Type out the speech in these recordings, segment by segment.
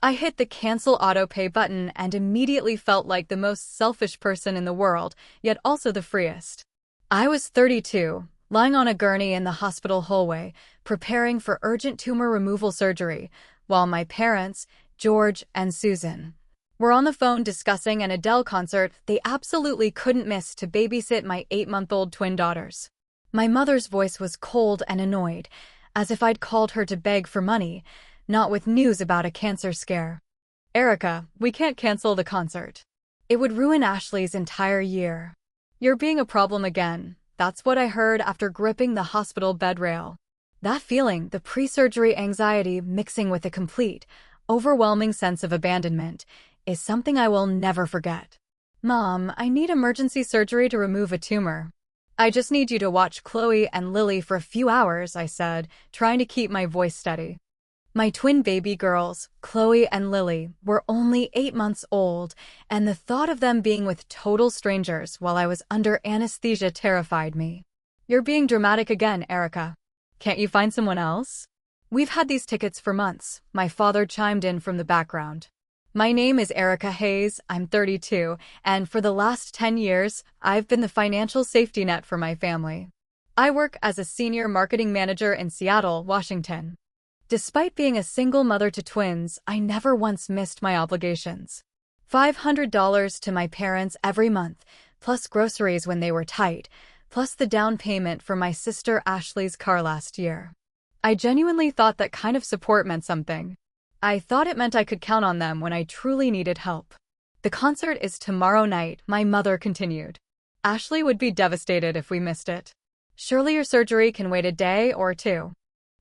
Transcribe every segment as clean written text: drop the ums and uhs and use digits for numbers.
I hit the cancel autopay button and immediately felt like the most selfish person in the world, yet also the freest. I was 32, lying on a gurney in the hospital hallway, preparing for urgent tumor removal surgery, while my parents, George and Susan, were on the phone discussing an Adele concert they absolutely couldn't miss to babysit my 8-month-old twin daughters. My mother's voice was cold and annoyed, as if I'd called her to beg for money, not with news about a cancer scare. "Erica, we can't cancel the concert. It would ruin Ashley's entire year. You're being a problem again." That's what I heard after gripping the hospital bed rail. That feeling, the pre-surgery anxiety mixing with a complete, overwhelming sense of abandonment, is something I will never forget. "Mom, I need emergency surgery to remove a tumor. I just need you to watch Chloe and Lily for a few hours," I said, trying to keep my voice steady. My twin baby girls, Chloe and Lily, were only 8 months old, and the thought of them being with total strangers while I was under anesthesia terrified me. "You're being dramatic again, Erica. Can't you find someone else?" "We've had these tickets for months," my father chimed in from the background. "My name is Erica Hayes, I'm 32, and for the last 10 years, I've been the financial safety net for my family. I work as a senior marketing manager in Seattle, Washington." Despite being a single mother to twins, I never once missed my obligations. $500 to my parents every month, plus groceries when they were tight, plus the down payment for my sister Ashley's car last year. I genuinely thought that kind of support meant something. I thought it meant I could count on them when I truly needed help. "The concert is tomorrow night," my mother continued. "Ashley would be devastated if we missed it. Surely your surgery can wait a day or two."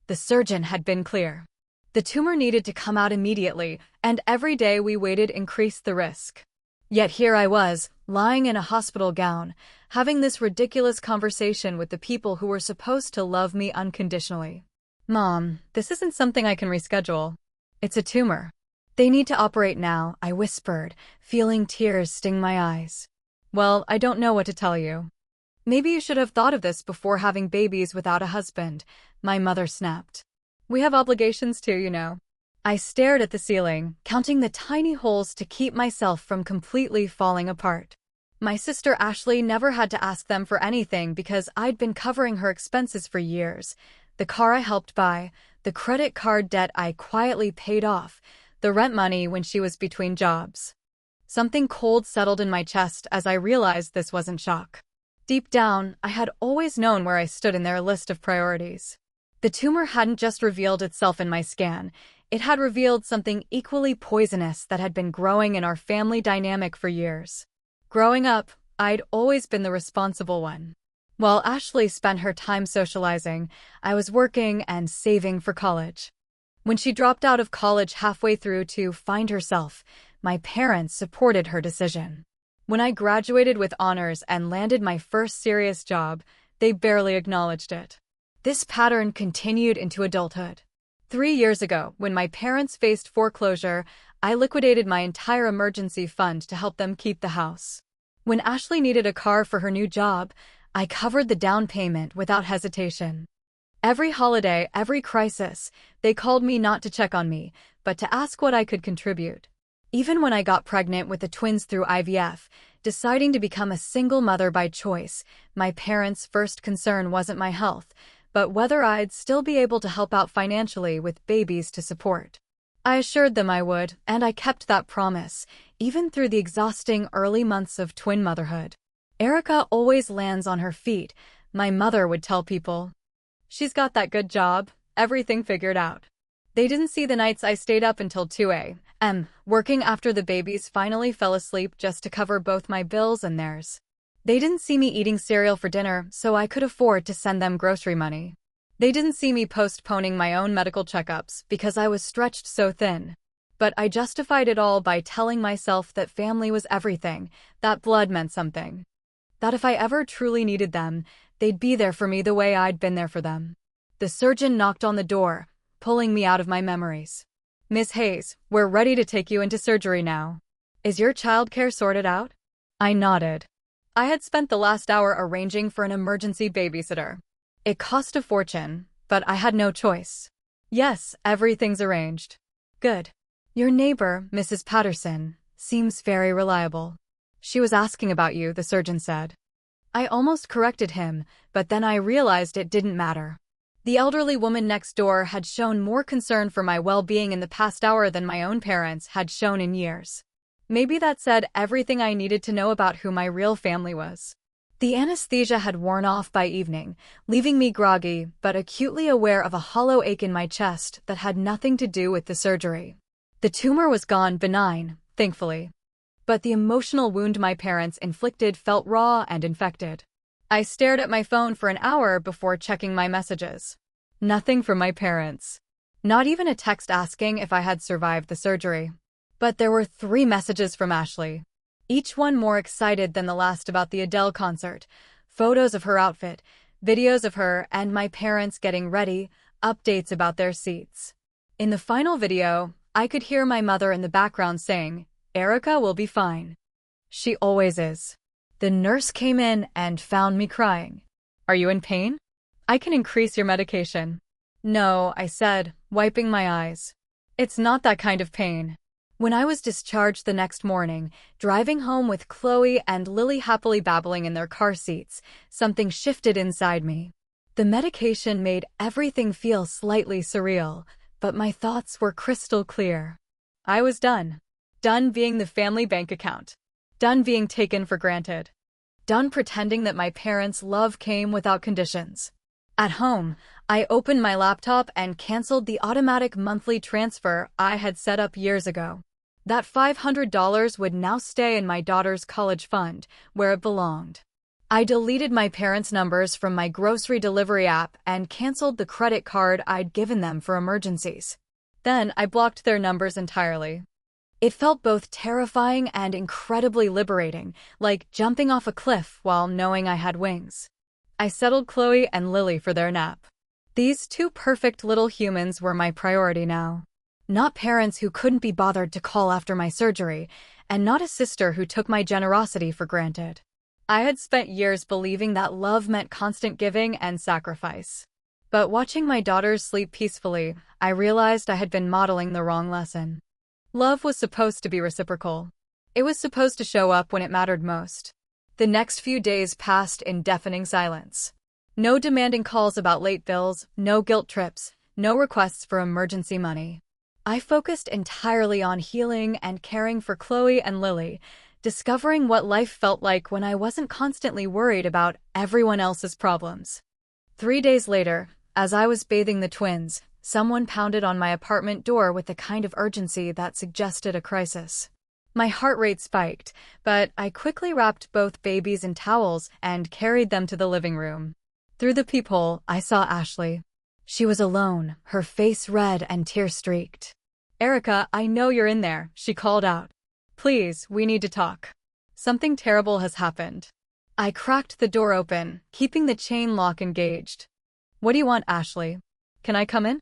The surgeon had been clear. The tumor needed to come out immediately, and every day we waited increased the risk. Yet here I was, lying in a hospital gown, having this ridiculous conversation with the people who were supposed to love me unconditionally. "Mom, this isn't something I can reschedule. It's a tumor. They need to operate now," I whispered, feeling tears sting my eyes. "Well, I don't know what to tell you. Maybe you should have thought of this before having babies without a husband," my mother snapped. "We have obligations too, you know." I stared at the ceiling, counting the tiny holes to keep myself from completely falling apart. My sister Ashley never had to ask them for anything because I'd been covering her expenses for years. The car I helped buy, the credit card debt I quietly paid off, the rent money when she was between jobs. Something cold settled in my chest as I realized this wasn't shock. Deep down, I had always known where I stood in their list of priorities. The tumor hadn't just revealed itself in my scan, it had revealed something equally poisonous that had been growing in our family dynamic for years. Growing up, I'd always been the responsible one. While Ashley spent her time socializing, I was working and saving for college. When she dropped out of college halfway through to find herself, my parents supported her decision. When I graduated with honors and landed my first serious job, they barely acknowledged it. This pattern continued into adulthood. 3 years ago, when my parents faced foreclosure, I liquidated my entire emergency fund to help them keep the house. When Ashley needed a car for her new job, I covered the down payment without hesitation. Every holiday, every crisis, they called me not to check on me, but to ask what I could contribute. Even when I got pregnant with the twins through IVF, deciding to become a single mother by choice, my parents' first concern wasn't my health, but whether I'd still be able to help out financially with babies to support. I assured them I would, and I kept that promise, even through the exhausting early months of twin motherhood. "Erica always lands on her feet," my mother would tell people. "She's got that good job, everything figured out." They didn't see the nights I stayed up until 2 a.m., working after the babies finally fell asleep just to cover both my bills and theirs. They didn't see me eating cereal for dinner so I could afford to send them grocery money. They didn't see me postponing my own medical checkups because I was stretched so thin. But I justified it all by telling myself that family was everything, that blood meant something. That if I ever truly needed them, they'd be there for me the way I'd been there for them. The surgeon knocked on the door, pulling me out of my memories. "Miss Hayes, we're ready to take you into surgery now. Is your childcare sorted out?" I nodded. I had spent the last hour arranging for an emergency babysitter. It cost a fortune, but I had no choice. "Yes, everything's arranged." "Good. Your neighbor, Mrs. Patterson, seems very reliable. She was asking about you, the surgeon said. I almost corrected him, but then I realized it didn't matter. The elderly woman next door had shown more concern for my well-being in the past hour than my own parents had shown in years. Maybe that said everything I needed to know about who my real family was. The anesthesia had worn off by evening, leaving me groggy but acutely aware of a hollow ache in my chest that had nothing to do with the surgery. The tumor was gone, benign, thankfully. But the emotional wound my parents inflicted felt raw and infected. I stared at my phone for an hour before checking my messages. Nothing from my parents. Not even a text asking if I had survived the surgery. But there were 3 messages from Ashley. Each one more excited than the last about the Adele concert. Photos of her outfit, videos of her and my parents getting ready, updates about their seats. In the final video, I could hear my mother in the background saying, "Erica will be fine. She always is." The nurse came in and found me crying. "Are you in pain? I can increase your medication." "No," I said, wiping my eyes. "It's not that kind of pain." When I was discharged the next morning, driving home with Chloe and Lily happily babbling in their car seats, something shifted inside me. The medication made everything feel slightly surreal, but my thoughts were crystal clear. I was done. Done being the family bank account. Done being taken for granted. Done pretending that my parents' love came without conditions. At home, I opened my laptop and canceled the automatic monthly transfer I had set up years ago. That $500 would now stay in my daughter's college fund, where it belonged. I deleted my parents' numbers from my grocery delivery app and canceled the credit card I'd given them for emergencies. Then I blocked their numbers entirely. It felt both terrifying and incredibly liberating, like jumping off a cliff while knowing I had wings. I settled Chloe and Lily for their nap. These 2 perfect little humans were my priority now. Not parents who couldn't be bothered to call after my surgery, and not a sister who took my generosity for granted. I had spent years believing that love meant constant giving and sacrifice. But watching my daughters sleep peacefully, I realized I had been modeling the wrong lesson. Love was supposed to be reciprocal. It was supposed to show up when it mattered most. The next few days passed in deafening silence. No demanding calls about late bills, no guilt trips, no requests for emergency money. I focused entirely on healing and caring for Chloe and Lily, discovering what life felt like when I wasn't constantly worried about everyone else's problems. 3 days later, as I was bathing the twins, someone pounded on my apartment door with the kind of urgency that suggested a crisis. My heart rate spiked, but I quickly wrapped both babies in towels and carried them to the living room. Through the peephole, I saw Ashley. She was alone, her face red and tear-streaked. "Erica, I know you're in there," she called out. "Please, we need to talk. Something terrible has happened." I cracked the door open, keeping the chain lock engaged. "What do you want, Ashley? Can I come in?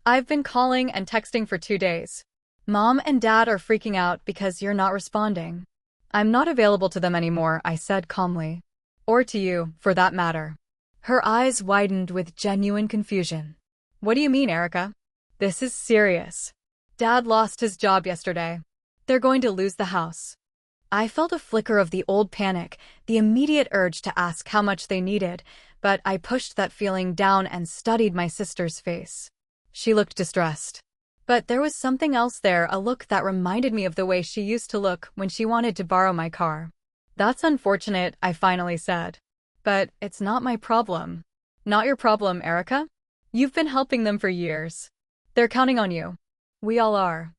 I've been calling and texting for 2 days. Mom and Dad are freaking out because you're not responding." "I'm not available to them anymore," I said calmly. "Or to you, for that matter." Her eyes widened with genuine confusion. "What do you mean, Erica? This is serious. Dad lost his job yesterday. They're going to lose the house." I felt a flicker of the old panic, the immediate urge to ask how much they needed, but I pushed that feeling down and studied my sister's face. She looked distressed. But there was something else there, a look that reminded me of the way she used to look when she wanted to borrow my car. "That's unfortunate," I finally said. "But it's not my problem." "Not your problem, Erica? You've been helping them for years. They're counting on you. We all are.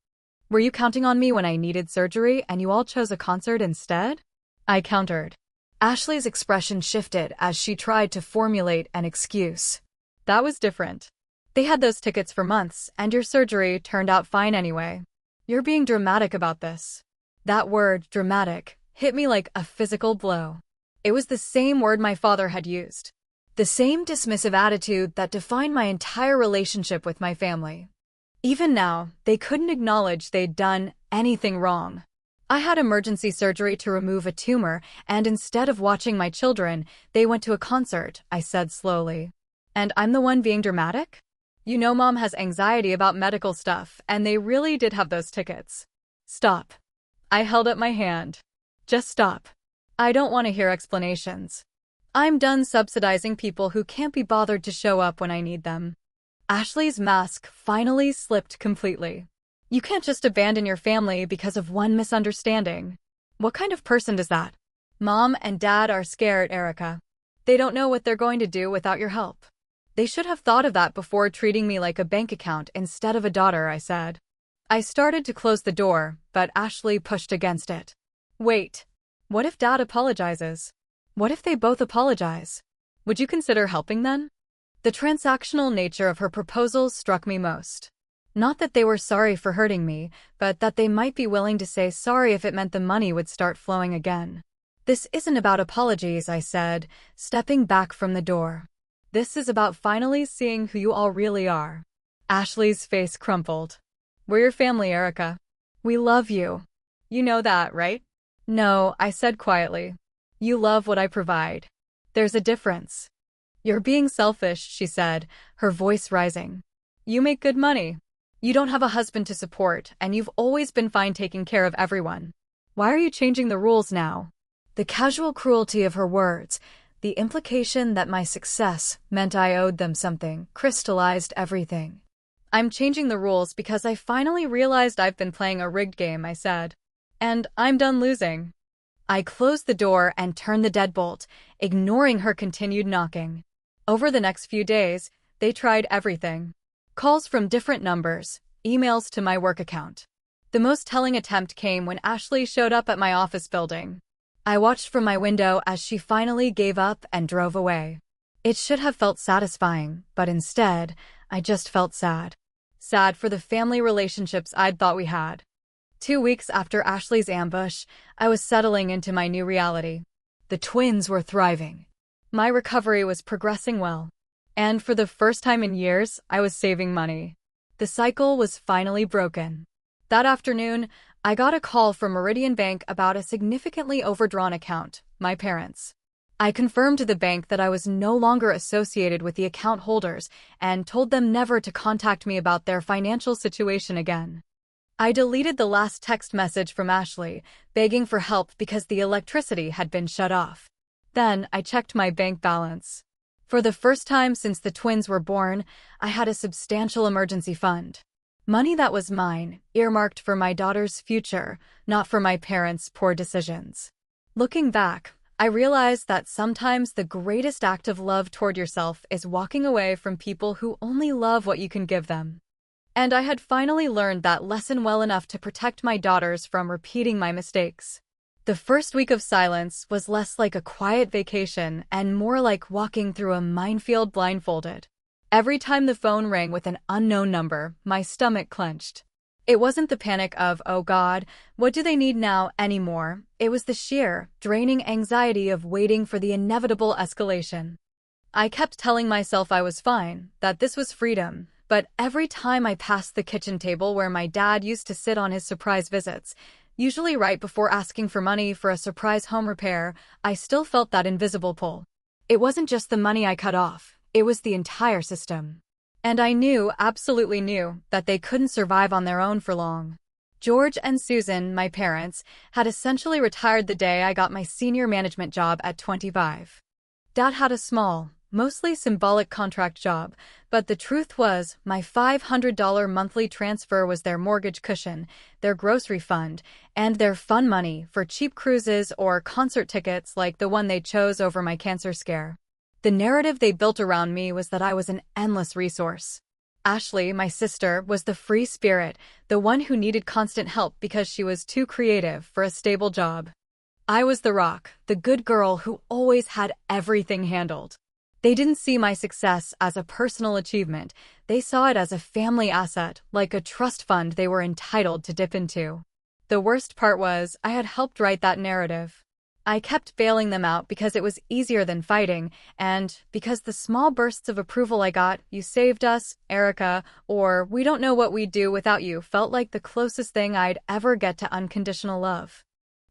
Were you counting on me when I needed surgery and you all chose a concert instead?" I countered. Ashley's expression shifted as she tried to formulate an excuse. "That was different. They had those tickets for months, and your surgery turned out fine anyway. You're being dramatic about this." That word, dramatic, hit me like a physical blow. It was the same word my father had used. The same dismissive attitude that defined my entire relationship with my family. Even now, they couldn't acknowledge they'd done anything wrong. I had emergency surgery to remove a tumor, and instead of watching my children, they went to a concert, I said slowly. "And I'm the one being dramatic?" You know Mom has anxiety about medical stuff, and they really did have those tickets. Stop. I held up my hand. Just stop. I don't want to hear explanations. I'm done subsidizing people who can't be bothered to show up when I need them. Ashley's mask finally slipped completely. You can't just abandon your family because of one misunderstanding. What kind of person does that? Mom and Dad are scared, Erica. They don't know what they're going to do without your help. They should have thought of that before treating me like a bank account instead of a daughter, I said. I started to close the door, but Ashley pushed against it. Wait. What if Dad apologizes? What if they both apologize? Would you consider helping then? The transactional nature of her proposals struck me most. Not that they were sorry for hurting me, but that they might be willing to say sorry if it meant the money would start flowing again. This isn't about apologies, I said, stepping back from the door. This is about finally seeing who you all really are. Ashley's face crumpled. We're your family, Erica. We love you. You know that, right? No, I said quietly. You love what I provide. There's a difference. You're being selfish, she said, her voice rising. You make good money. You don't have a husband to support, and you've always been fine taking care of everyone. Why are you changing the rules now? The casual cruelty of her words, the implication that my success meant I owed them something, crystallized everything. I'm changing the rules because I finally realized I've been playing a rigged game, I said. And I'm done losing. I closed the door and turned the deadbolt, ignoring her continued knocking. Over the next few days, they tried everything. Calls from different numbers, emails to my work account. The most telling attempt came when Ashley showed up at my office building. I watched from my window as she finally gave up and drove away. It should have felt satisfying, but instead, I just felt sad. Sad for the family relationships I'd thought we had. 2 weeks after Ashley's ambush, I was settling into my new reality. The twins were thriving. My recovery was progressing well. And for the first time in years, I was saving money. The cycle was finally broken. That afternoon, I got a call from Meridian Bank about a significantly overdrawn account, my parents'. I confirmed to the bank that I was no longer associated with the account holders and told them never to contact me about their financial situation again. I deleted the last text message from Ashley, begging for help because the electricity had been shut off. Then I checked my bank balance. For the first time since the twins were born, I had a substantial emergency fund. Money that was mine, earmarked for my daughter's future, not for my parents' poor decisions. Looking back, I realized that sometimes the greatest act of love toward yourself is walking away from people who only love what you can give them. And I had finally learned that lesson well enough to protect my daughters from repeating my mistakes. The first week of silence was less like a quiet vacation and more like walking through a minefield blindfolded. Every time the phone rang with an unknown number, my stomach clenched. It wasn't the panic of, oh God, what do they need now anymore? It was the sheer, draining anxiety of waiting for the inevitable escalation. I kept telling myself I was fine, that this was freedom, but every time I passed the kitchen table where my dad used to sit on his surprise visits, usually right before asking for money for a surprise home repair, I still felt that invisible pull. It wasn't just the money I cut off. It was the entire system. And I knew, absolutely knew, that they couldn't survive on their own for long. George and Susan, my parents, had essentially retired the day I got my senior management job at 25. Dad had a small, mostly symbolic contract job, but the truth was, my $500 monthly transfer was their mortgage cushion, their grocery fund, and their fun money for cheap cruises or concert tickets like the one they chose over my cancer scare. The narrative they built around me was that I was an endless resource. Ashley, my sister, was the free spirit, the one who needed constant help because she was too creative for a stable job. I was the rock, the good girl who always had everything handled. They didn't see my success as a personal achievement. They saw it as a family asset, like a trust fund they were entitled to dip into. The worst part was, I had helped write that narrative. I kept bailing them out because it was easier than fighting, and because the small bursts of approval I got, "You saved us, Erica," or "We don't know what we'd do without you," felt like the closest thing I'd ever get to unconditional love.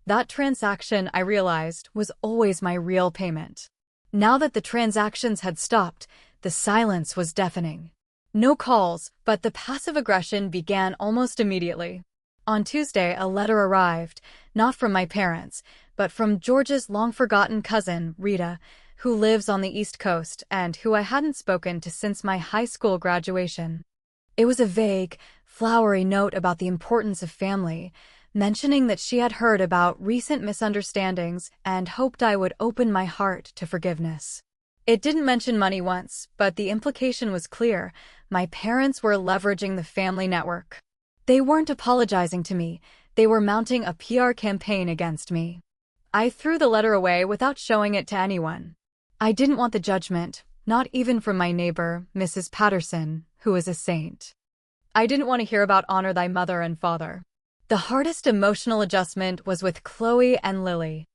That transaction, I realized, was always my real payment. Now that the transactions had stopped, the silence was deafening. No calls, but the passive aggression began almost immediately. On Tuesday, a letter arrived, not from my parents, but from George's long-forgotten cousin, Rita, who lives on the East Coast and who I hadn't spoken to since my high school graduation. It was a vague, flowery note about the importance of family, mentioning that she had heard about recent misunderstandings and hoped I would open my heart to forgiveness. It didn't mention money once, but the implication was clear. My parents were leveraging the family network. They weren't apologizing to me, they were mounting a PR campaign against me. I threw the letter away without showing it to anyone. I didn't want the judgment, not even from my neighbor, Mrs. Patterson, who is a saint. I didn't want to hear about honor thy mother and father. The hardest emotional adjustment was with Chloe and Lily.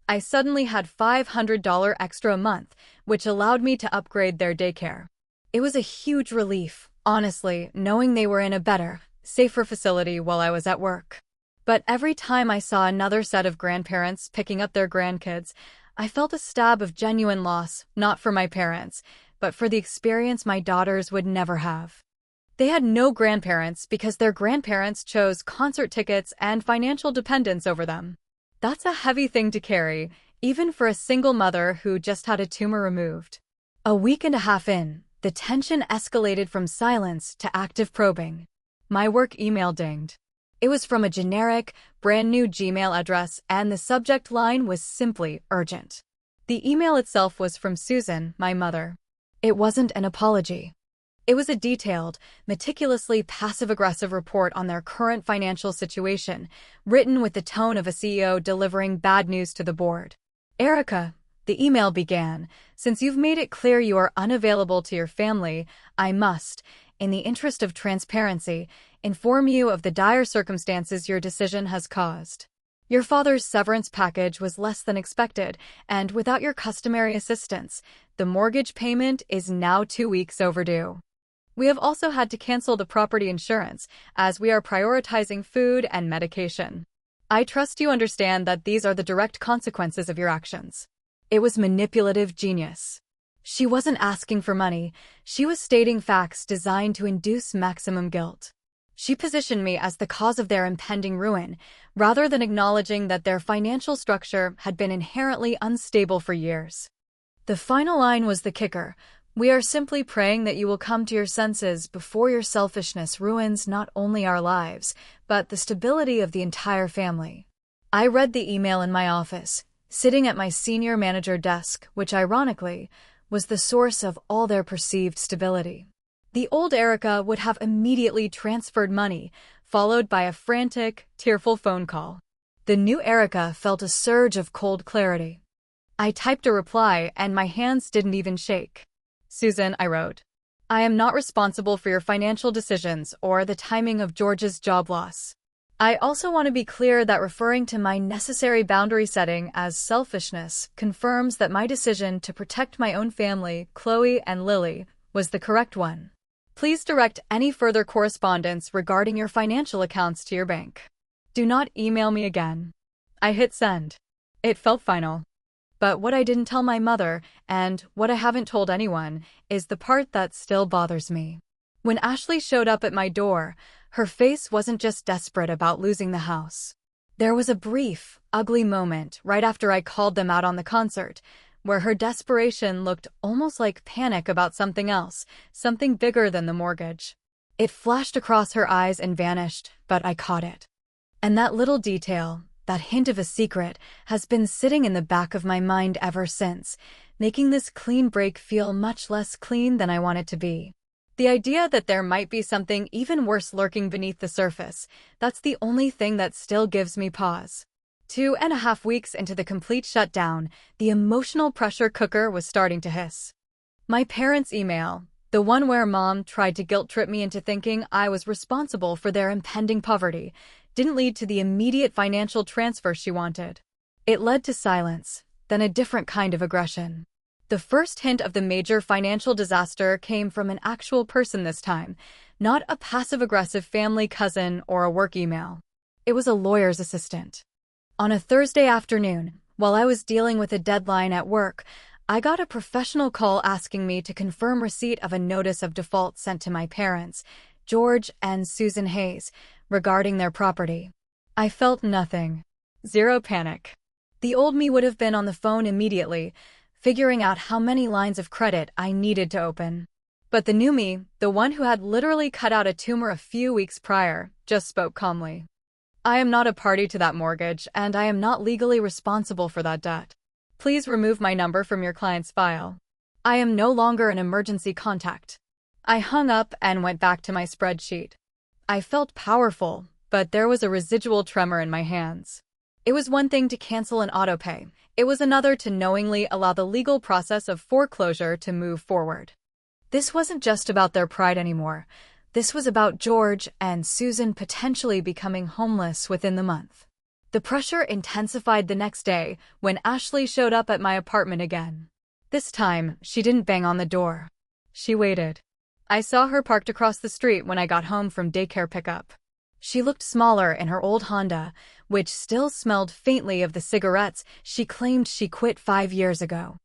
I suddenly had $500 extra a month, which allowed me to upgrade their daycare. It was a huge relief, honestly, knowing they were in a better, safer facility while I was at work. But every time I saw another set of grandparents picking up their grandkids, I felt a stab of genuine loss, not for my parents, but for the experience my daughters would never have. They had no grandparents because their grandparents chose concert tickets and financial dependence over them. That's a heavy thing to carry, even for a single mother who just had a tumor removed. A week and a half in, the tension escalated from silence to active probing. My work email dinged. It was from a generic, brand-new Gmail address, and the subject line was simply urgent. The email itself was from Susan, my mother. It wasn't an apology. It was a detailed, meticulously passive-aggressive report on their current financial situation, written with the tone of a CEO delivering bad news to the board. Erica, the email began, since you've made it clear you are unavailable to your family, I must, in the interest of transparency, inform you of the dire circumstances your decision has caused. Your father's severance package was less than expected, and without your customary assistance, the mortgage payment is now 2 weeks overdue. We have also had to cancel the property insurance, as we are prioritizing food and medication. I trust you understand that these are the direct consequences of your actions. It was manipulative genius. She wasn't asking for money, she was stating facts designed to induce maximum guilt. She positioned me as the cause of their impending ruin, rather than acknowledging that their financial structure had been inherently unstable for years. The final line was the kicker. We are simply praying that you will come to your senses before your selfishness ruins not only our lives, but the stability of the entire family. I read the email in my office, sitting at my senior manager desk, which ironically was the source of all their perceived stability. The old Erica would have immediately transferred money, followed by a frantic, tearful phone call. The new Erica felt a surge of cold clarity. I typed a reply, and my hands didn't even shake. Susan, I wrote, I am not responsible for your financial decisions or the timing of George's job loss. I also want to be clear that referring to my necessary boundary setting as selfishness confirms that my decision to protect my own family, Chloe and Lily, was the correct one. Please direct any further correspondence regarding your financial accounts to your bank. Do not email me again. I hit send. It felt final. But what I didn't tell my mother, and what I haven't told anyone, is the part that still bothers me. When Ashley showed up at my door, her face wasn't just desperate about losing the house. There was a brief, ugly moment right after I called them out on the concert, where her desperation looked almost like panic about something else, something bigger than the mortgage. It flashed across her eyes and vanished, but I caught it. And that little detail, that hint of a secret, has been sitting in the back of my mind ever since, making this clean break feel much less clean than I want it to be. The idea that there might be something even worse lurking beneath the surface, that's the only thing that still gives me pause. 2.5 weeks into the complete shutdown, the emotional pressure cooker was starting to hiss. My parents' email, the one where Mom tried to guilt-trip me into thinking I was responsible for their impending poverty, didn't lead to the immediate financial transfer she wanted. It led to silence, then a different kind of aggression. The first hint of the major financial disaster came from an actual person this time, not a passive-aggressive family cousin or a work email. It was a lawyer's assistant. On a Thursday afternoon, while I was dealing with a deadline at work, I got a professional call asking me to confirm receipt of a notice of default sent to my parents, George and Susan Hayes, regarding their property. I felt nothing. Zero panic. The old me would have been on the phone immediately, figuring out how many lines of credit I needed to open. But the new me, the one who had literally cut out a tumor a few weeks prior, just spoke calmly. I am not a party to that mortgage, and I am not legally responsible for that debt. Please remove my number from your client's file. I am no longer an emergency contact. I hung up and went back to my spreadsheet. I felt powerful, but there was a residual tremor in my hands. It was one thing to cancel an autopay. It was another to knowingly allow the legal process of foreclosure to move forward. This wasn't just about their pride anymore. This was about George and Susan potentially becoming homeless within the month. The pressure intensified the next day when Ashley showed up at my apartment again. This time, she didn't bang on the door. She waited. I saw her parked across the street when I got home from daycare pickup. She looked smaller in her old Honda, which still smelled faintly of the cigarettes she claimed she quit 5 years ago.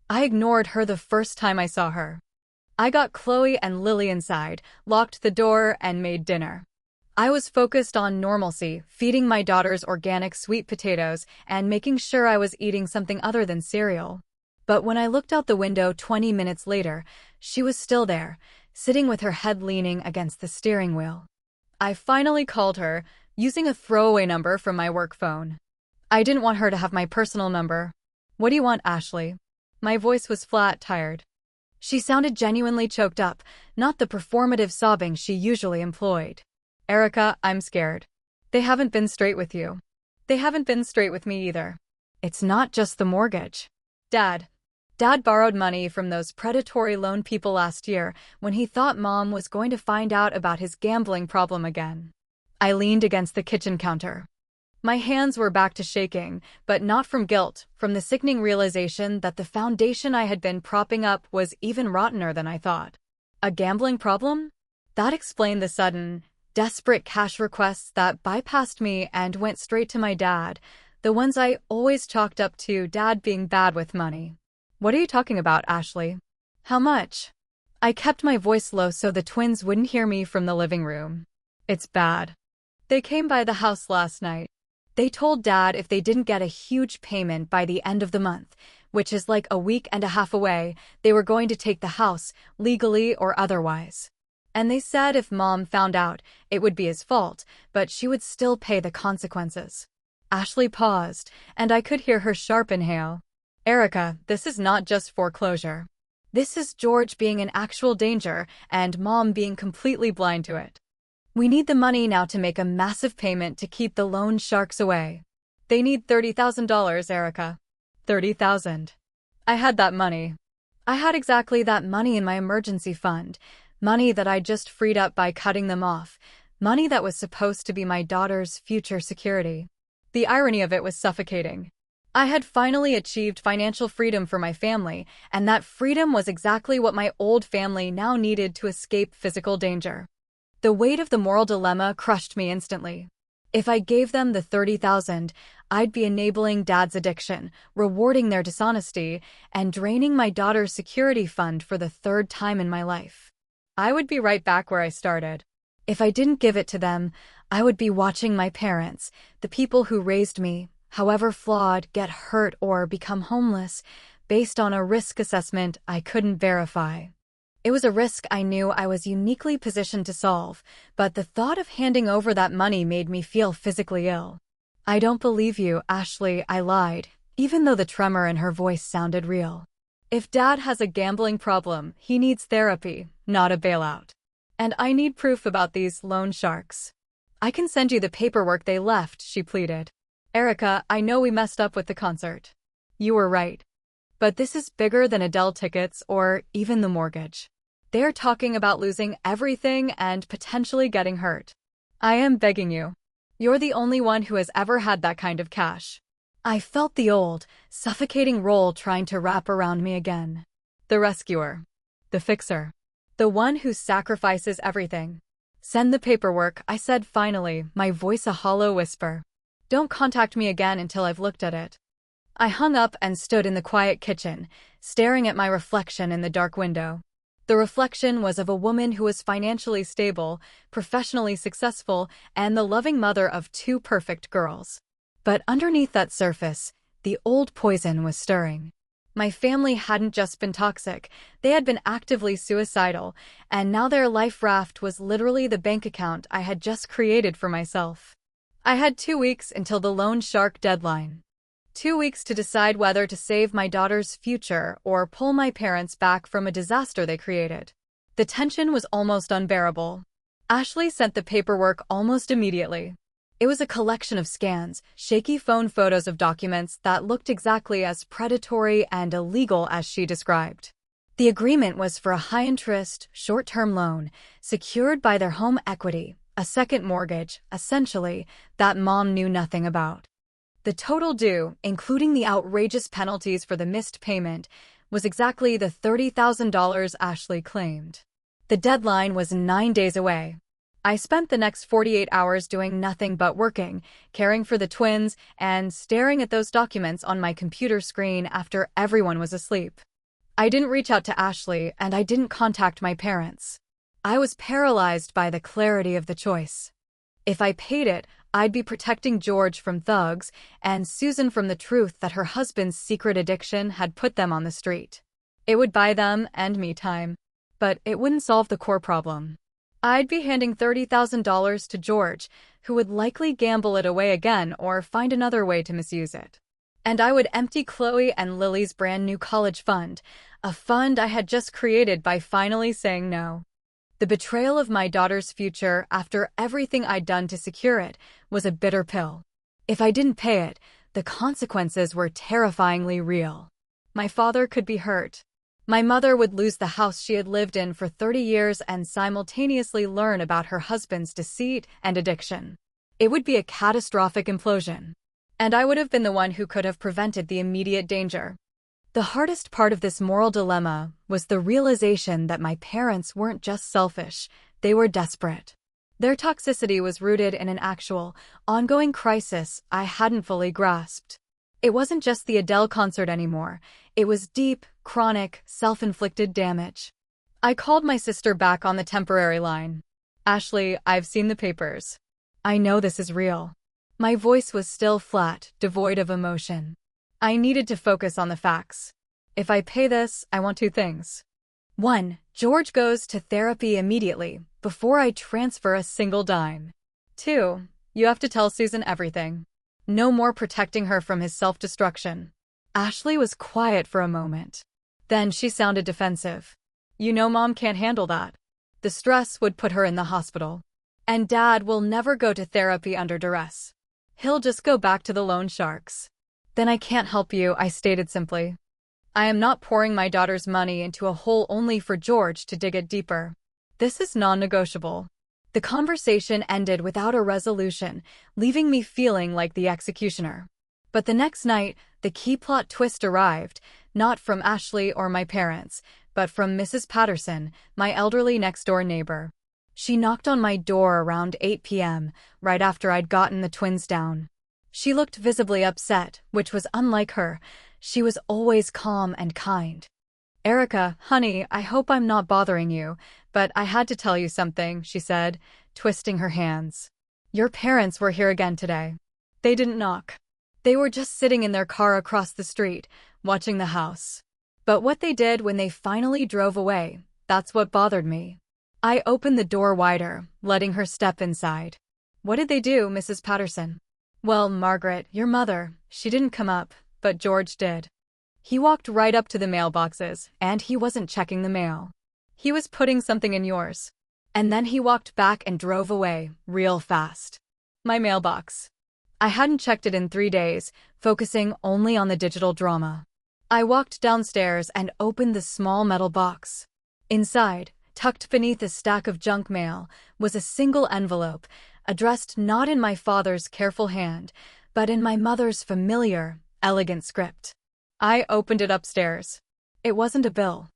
I ignored her the first time I saw her. I got Chloe and Lily inside, locked the door, and made dinner. I was focused on normalcy, feeding my daughters organic sweet potatoes and making sure I was eating something other than cereal. But when I looked out the window 20 minutes later, she was still there, sitting with her head leaning against the steering wheel. I finally called her, using a throwaway number from my work phone. I didn't want her to have my personal number. What do you want, Ashley? My voice was flat, tired. She sounded genuinely choked up, not the performative sobbing she usually employed. Erica, I'm scared. They haven't been straight with you. They haven't been straight with me either. It's not just the mortgage. Dad borrowed money from those predatory loan people last year when he thought Mom was going to find out about his gambling problem again. I leaned against the kitchen counter. My hands were back to shaking, but not from guilt, from the sickening realization that the foundation I had been propping up was even rottener than I thought. A gambling problem? That explained the sudden, desperate cash requests that bypassed me and went straight to my dad, the ones I always chalked up to Dad being bad with money. What are you talking about, Ashley? How much? I kept my voice low so the twins wouldn't hear me from the living room. It's bad. They came by the house last night. They told Dad if they didn't get a huge payment by the end of the month, which is like a week and a half away, they were going to take the house, legally or otherwise. And they said if Mom found out, it would be his fault, but she would still pay the consequences. Ashley paused, and I could hear her sharp inhale. Erica, this is not just foreclosure. This is George being in actual danger and Mom being completely blind to it. We need the money now to make a massive payment to keep the loan sharks away. They need $30,000, Erica. $30,000. I had that money. I had exactly that money in my emergency fund, money that I just freed up by cutting them off, money that was supposed to be my daughter's future security. The irony of it was suffocating. I had finally achieved financial freedom for my family, and that freedom was exactly what my old family now needed to escape physical danger. The weight of the moral dilemma crushed me instantly. If I gave them the $30,000, I'd be enabling Dad's addiction, rewarding their dishonesty, and draining my daughter's security fund for the third time in my life. I would be right back where I started. If I didn't give it to them, I would be watching my parents, the people who raised me, however flawed, get hurt or become homeless, based on a risk assessment I couldn't verify. It was a risk I knew I was uniquely positioned to solve, but the thought of handing over that money made me feel physically ill. I don't believe you, Ashley, I lied, even though the tremor in her voice sounded real. If Dad has a gambling problem, he needs therapy, not a bailout. And I need proof about these loan sharks. I can send you the paperwork they left, she pleaded. Erica, I know we messed up with the concert. You were right. But this is bigger than Adele tickets or even the mortgage. They're talking about losing everything and potentially getting hurt. I am begging you. You're the only one who has ever had that kind of cash. I felt the old, suffocating role trying to wrap around me again. The rescuer. The fixer. The one who sacrifices everything. Send the paperwork, I said finally, my voice a hollow whisper. Don't contact me again until I've looked at it. I hung up and stood in the quiet kitchen, staring at my reflection in the dark window. The reflection was of a woman who was financially stable, professionally successful, and the loving mother of two perfect girls. But underneath that surface, the old poison was stirring. My family hadn't just been toxic, they had been actively suicidal, and now their life raft was literally the bank account I had just created for myself. I had 2 weeks until the loan shark deadline. 2 weeks to decide whether to save my daughter's future or pull my parents back from a disaster they created. The tension was almost unbearable. Ashley sent the paperwork almost immediately. It was a collection of scans, shaky phone photos of documents that looked exactly as predatory and illegal as she described. The agreement was for a high-interest, short-term loan, secured by their home equity, a second mortgage, essentially, that Mom knew nothing about. The total due, including the outrageous penalties for the missed payment, was exactly the $30,000 Ashley claimed. The deadline was 9 days away. I spent the next 48 hours doing nothing but working, caring for the twins, and staring at those documents on my computer screen after everyone was asleep. I didn't reach out to Ashley, and I didn't contact my parents. I was paralyzed by the clarity of the choice. If I paid it, I'd be protecting George from thugs and Susan from the truth that her husband's secret addiction had put them on the street. It would buy them and me time, but it wouldn't solve the core problem. I'd be handing $30,000 to George, who would likely gamble it away again or find another way to misuse it. And I would empty Chloe and Lily's brand new college fund, a fund I had just created by finally saying no. The betrayal of my daughter's future after everything I'd done to secure it was a bitter pill. If I didn't pay it, the consequences were terrifyingly real. My father could be hurt. My mother would lose the house she had lived in for 30 years and simultaneously learn about her husband's deceit and addiction. It would be a catastrophic implosion. And I would have been the one who could have prevented the immediate danger. The hardest part of this moral dilemma was the realization that my parents weren't just selfish, they were desperate. Their toxicity was rooted in an actual, ongoing crisis I hadn't fully grasped. It wasn't just the Adele concert anymore, it was deep, chronic, self-inflicted damage. I called my sister back on the temporary line. "Ashley, I've seen the papers. I know this is real." My voice was still flat, devoid of emotion. I needed to focus on the facts. If I pay this, I want 2 things. 1. George goes to therapy immediately, before I transfer a single dime. 2. You have to tell Susan everything. No more protecting her from his self-destruction. Ashley was quiet for a moment. Then she sounded defensive. "You know Mom can't handle that. The stress would put her in the hospital. And Dad will never go to therapy under duress. He'll just go back to the loan sharks." "Then I can't help you," I stated simply. "I am not pouring my daughter's money into a hole only for George to dig it deeper. This is non-negotiable." The conversation ended without a resolution, leaving me feeling like the executioner. But the next night, the key plot twist arrived, not from Ashley or my parents, but from Mrs. Patterson, my elderly next-door neighbor. She knocked on my door around 8 p.m., right after I'd gotten the twins down. She looked visibly upset, which was unlike her. She was always calm and kind. "Erica, honey, I hope I'm not bothering you, but I had to tell you something," she said, twisting her hands. "Your parents were here again today. They didn't knock. They were just sitting in their car across the street, watching the house. But what they did when they finally drove away, that's what bothered me." I opened the door wider, letting her step inside. "What did they do, Mrs. Patterson?" "Well, Margaret, your mother, she didn't come up, but George did. He walked right up to the mailboxes, and he wasn't checking the mail. He was putting something in yours. And then he walked back and drove away, real fast. My mailbox. I hadn't checked it in 3 days, focusing only on the digital drama. I walked downstairs and opened the small metal box. Inside, tucked beneath a stack of junk mail, was a single envelope, addressed not in my father's careful hand, but in my mother's familiar, elegant script. I opened it upstairs. It wasn't a bill.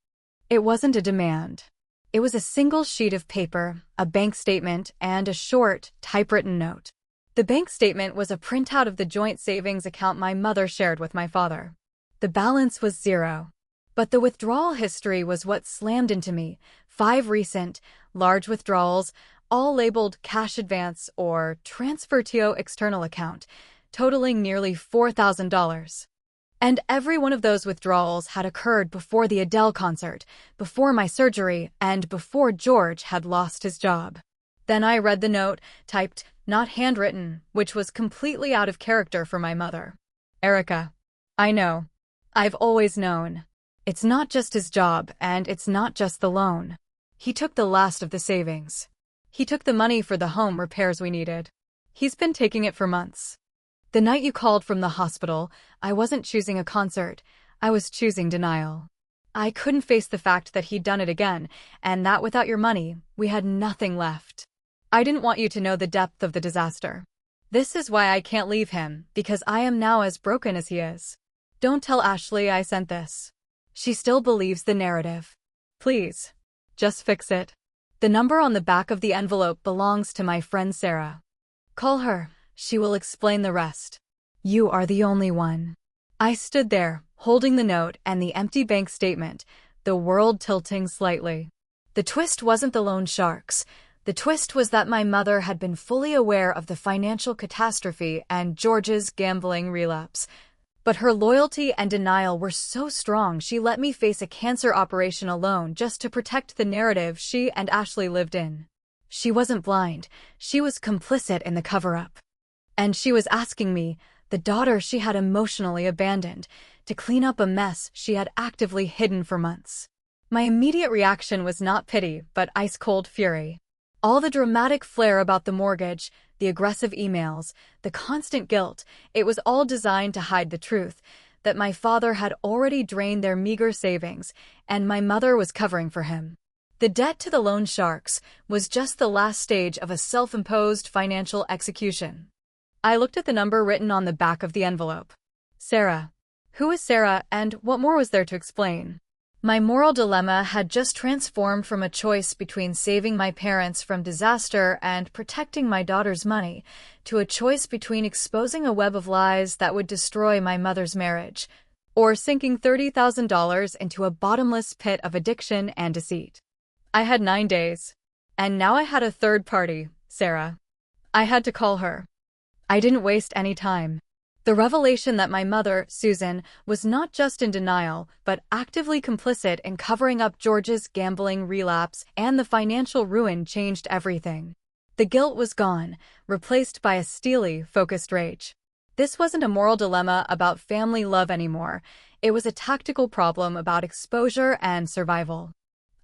It wasn't a demand. It was a single sheet of paper, a bank statement, and a short, typewritten note. The bank statement was a printout of the joint savings account my mother shared with my father. The balance was 0. But the withdrawal history was what slammed into me. 5 recent, large withdrawals, all labeled cash advance or transfer to external account, totaling nearly $4,000. And every one of those withdrawals had occurred before the Adele concert, before my surgery, and before George had lost his job. Then I read the note, typed, not handwritten, which was completely out of character for my mother. Erica, I know. I've always known. It's not just his job, and it's not just the loan. He took the last of the savings. He took the money for the home repairs we needed. He's been taking it for months. The night you called from the hospital, I wasn't choosing a concert. I was choosing denial. I couldn't face the fact that he'd done it again, and that without your money, we had nothing left. I didn't want you to know the depth of the disaster. This is why I can't leave him, because I am now as broken as he is. Don't tell Ashley I sent this. She still believes the narrative. Please, just fix it. The number on the back of the envelope belongs to my friend Sarah. Call her. She will explain the rest. You are the only one. I stood there, holding the note and the empty bank statement, the world tilting slightly. The twist wasn't the loan sharks. The twist was that my mother had been fully aware of the financial catastrophe and George's gambling relapse. But her loyalty and denial were so strong she let me face a cancer operation alone just to protect the narrative she and Ashley lived in. She wasn't blind. She was complicit in the cover-up. And she was asking me, the daughter she had emotionally abandoned, to clean up a mess she had actively hidden for months. My immediate reaction was not pity, but ice-cold fury. All the dramatic flair about the mortgage, the aggressive emails, the constant guilt, it was all designed to hide the truth, that my father had already drained their meager savings, and my mother was covering for him. The debt to the loan sharks was just the last stage of a self-imposed financial execution. I looked at the number written on the back of the envelope. Sarah. Who is Sarah, and what more was there to explain? My moral dilemma had just transformed from a choice between saving my parents from disaster and protecting my daughter's money to a choice between exposing a web of lies that would destroy my mother's marriage, or sinking $30,000 into a bottomless pit of addiction and deceit. I had 9 days. And now I had a third party, Sarah. I had to call her. I didn't waste any time. The revelation that my mother, Susan, was not just in denial, but actively complicit in covering up George's gambling relapse and the financial ruin changed everything. The guilt was gone, replaced by a steely, focused rage. This wasn't a moral dilemma about family love anymore. It was a tactical problem about exposure and survival.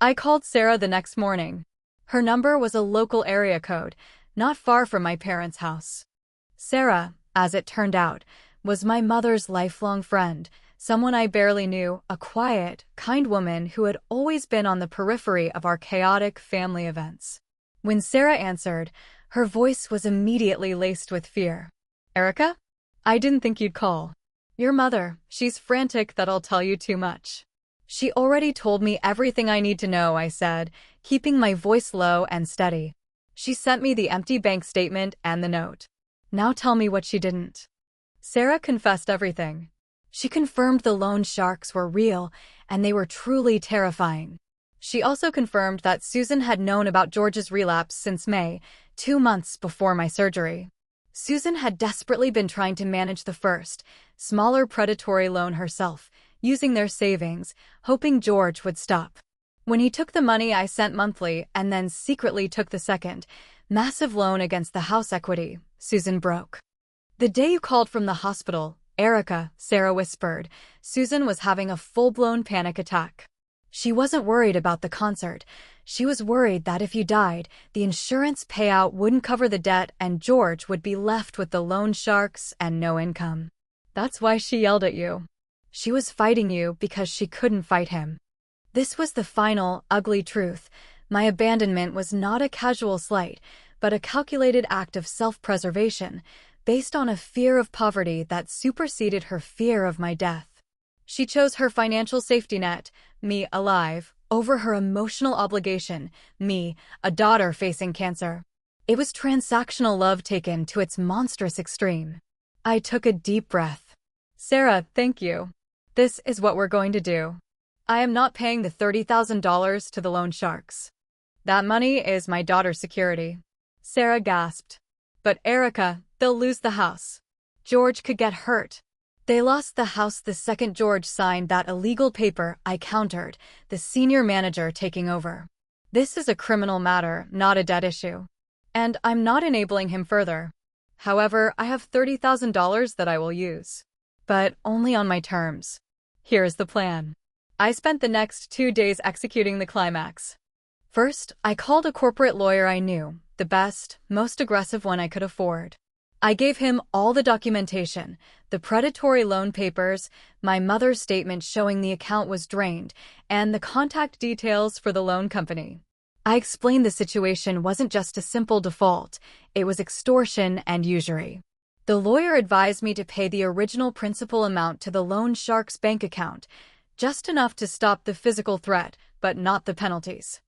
I called Sarah the next morning. Her number was a local area code, not far from my parents' house. Sarah, as it turned out, was my mother's lifelong friend, someone I barely knew, a quiet, kind woman who had always been on the periphery of our chaotic family events. When Sarah answered, her voice was immediately laced with fear. Erica? I didn't think you'd call. Your mother, she's frantic that I'll tell you too much. She already told me everything I need to know, I said, keeping my voice low and steady. She sent me the empty bank statement and the note. Now tell me what she didn't. Sarah confessed everything. She confirmed the loan sharks were real, and they were truly terrifying. She also confirmed that Susan had known about George's relapse since May, 2 months before my surgery. Susan had desperately been trying to manage the first, smaller predatory loan herself, using their savings, hoping George would stop. When he took the money I sent monthly and then secretly took the second, massive loan against the house equity, Susan broke. The day you called from the hospital, Erica, Sarah whispered, Susan was having a full-blown panic attack. She wasn't worried about the concert. She was worried that if you died, the insurance payout wouldn't cover the debt and George would be left with the loan sharks and no income. That's why she yelled at you. She was fighting you because she couldn't fight him. This was the final, ugly truth. My abandonment was not a casual slight, but a calculated act of self-preservation, based on a fear of poverty that superseded her fear of my death. She chose her financial safety net, me alive, over her emotional obligation, me, a daughter facing cancer. It was transactional love taken to its monstrous extreme. I took a deep breath. Sarah, thank you. This is what we're going to do. I am not paying the $30,000 to the loan sharks. That money is my daughter's security. Sarah gasped. But Erica, they'll lose the house. George could get hurt. They lost the house the second George signed that illegal paper, I countered, the senior manager taking over. This is a criminal matter, not a debt issue. And I'm not enabling him further. However, I have $30,000 that I will use. But only on my terms. Here's the plan. I spent the next 2 days executing the climax. First, I called a corporate lawyer I knew, the best, most aggressive one I could afford. I gave him all the documentation, the predatory loan papers, my mother's statement showing the account was drained, and the contact details for the loan company. I explained the situation wasn't just a simple default, it was extortion and usury. The lawyer advised me to pay the original principal amount to the loan shark's bank account, just enough to stop the physical threat, but not the penalties.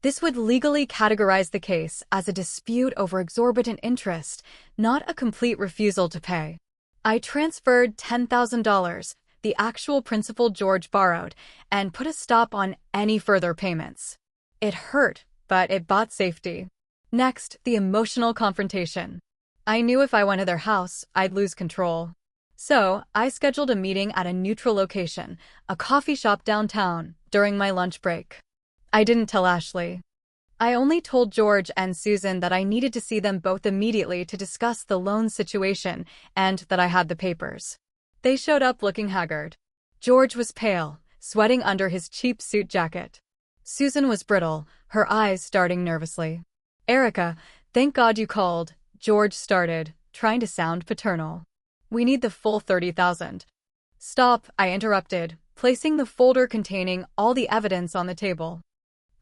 This would legally categorize the case as a dispute over exorbitant interest, not a complete refusal to pay. I transferred $10,000, the actual principal George borrowed, and put a stop on any further payments. It hurt, but it bought safety. Next, the emotional confrontation. I knew if I went to their house, I'd lose control. So, I scheduled a meeting at a neutral location, a coffee shop downtown, during my lunch break. I didn't tell Ashley. I only told George and Susan that I needed to see them both immediately to discuss the loan situation and that I had the papers. They showed up looking haggard. George was pale, sweating under his cheap suit jacket. Susan was brittle, her eyes starting nervously. Erica, thank God you called, George started, trying to sound paternal. We need the full $30,000. Stop, I interrupted, placing the folder containing all the evidence on the table.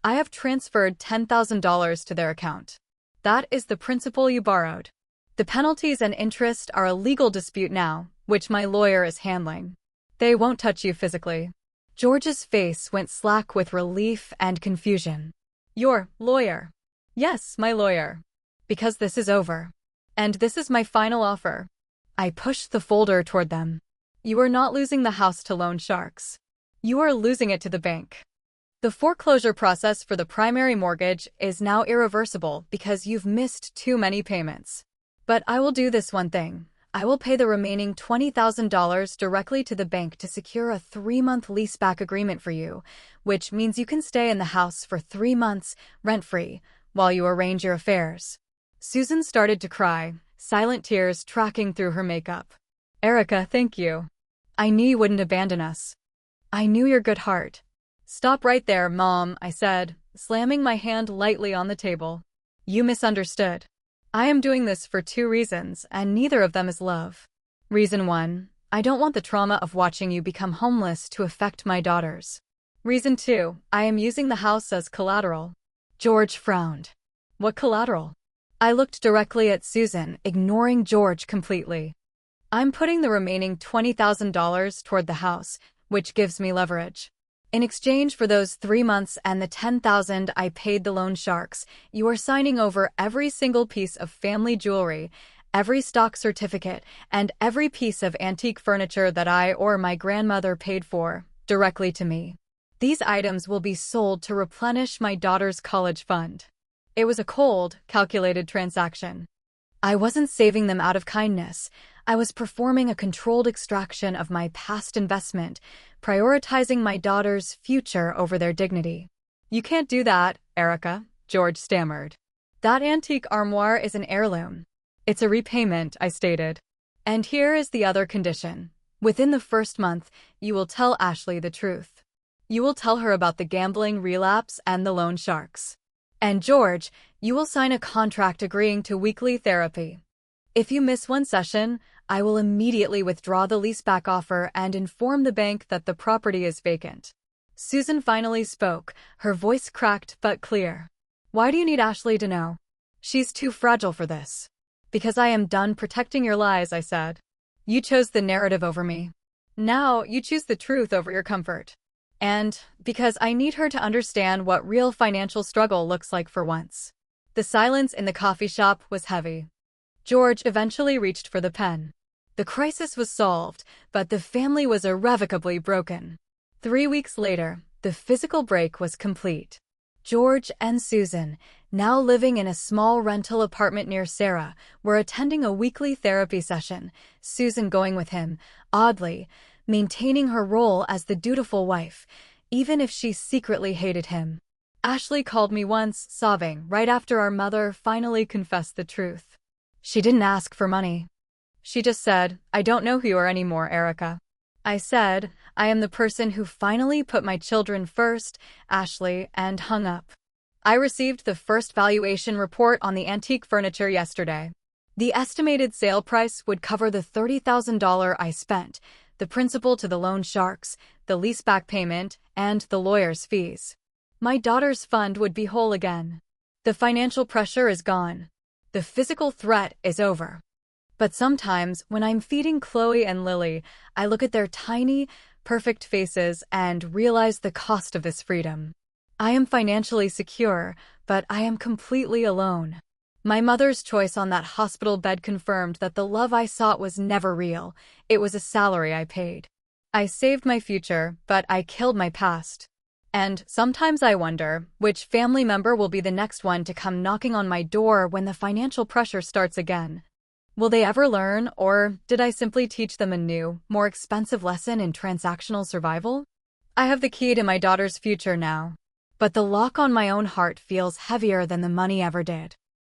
I have transferred $10,000 to their account. That is the principal you borrowed. The penalties and interest are a legal dispute now, which my lawyer is handling. They won't touch you physically. George's face went slack with relief and confusion. Your lawyer? Yes, my lawyer. Because this is over. And this is my final offer. I pushed the folder toward them. You are not losing the house to loan sharks. You are losing it to the bank. The foreclosure process for the primary mortgage is now irreversible because you've missed too many payments. But I will do this one thing. I will pay the remaining $20,000 directly to the bank to secure a 3-month leaseback agreement for you, which means you can stay in the house for 3 months, rent-free, while you arrange your affairs. Susan started to cry, silent tears tracking through her makeup. Erica, thank you. I knew you wouldn't abandon us. I knew your good heart. Stop right there, Mom, I said, slamming my hand lightly on the table. You misunderstood. I am doing this for 2 reasons, and neither of them is love. Reason 1, I don't want the trauma of watching you become homeless to affect my daughters. Reason 2, I am using the house as collateral. George frowned. What collateral? I looked directly at Susan, ignoring George completely. I'm putting the remaining $20,000 toward the house, which gives me leverage. In exchange for those 3 months and the $10,000 I paid the loan sharks, you are signing over every single piece of family jewelry, every stock certificate, and every piece of antique furniture that I or my grandmother paid for, directly to me. These items will be sold to replenish my daughter's college fund. It was a cold, calculated transaction. I wasn't saving them out of kindness. I was performing a controlled extraction of my past investment, prioritizing my daughter's future over their dignity. You can't do that, Erica, George stammered. That antique armoire is an heirloom. It's a repayment, I stated. And here is the other condition. Within the first month, you will tell Ashley the truth. You will tell her about the gambling relapse and the loan sharks. And George, you will sign a contract agreeing to weekly therapy. If you miss one session, I will immediately withdraw the leaseback offer and inform the bank that the property is vacant. Susan finally spoke, her voice cracked but clear. Why do you need Ashley to know? She's too fragile for this. Because I am done protecting your lies, I said. You chose the narrative over me. Now you choose the truth over your comfort. And because I need her to understand what real financial struggle looks like for once. The silence in the coffee shop was heavy. George eventually reached for the pen. The crisis was solved, but the family was irrevocably broken. 3 weeks later, the physical break was complete. George and Susan, now living in a small rental apartment near Sarah, were attending a weekly therapy session, Susan going with him, oddly, maintaining her role as the dutiful wife, even if she secretly hated him. Ashley called me once, sobbing, right after our mother finally confessed the truth. She didn't ask for money. She just said, "I don't know who you are anymore, Erica." I said, "I am the person who finally put my children first, Ashley," and hung up. I received the first valuation report on the antique furniture yesterday. The estimated sale price would cover the $30,000 I spent, the principal to the loan sharks, the leaseback payment, and the lawyer's fees. My daughter's fund would be whole again. The financial pressure is gone. The physical threat is over. But sometimes, when I'm feeding Chloe and Lily, I look at their tiny, perfect faces and realize the cost of this freedom. I am financially secure, but I am completely alone. My mother's choice on that hospital bed confirmed that the love I sought was never real. It was a salary I paid. I saved my future, but I killed my past. And sometimes I wonder, which family member will be the next one to come knocking on my door when the financial pressure starts again? Will they ever learn, or did I simply teach them a new, more expensive lesson in transactional survival? I have the key to my daughter's future now, but the lock on my own heart feels heavier than the money ever did.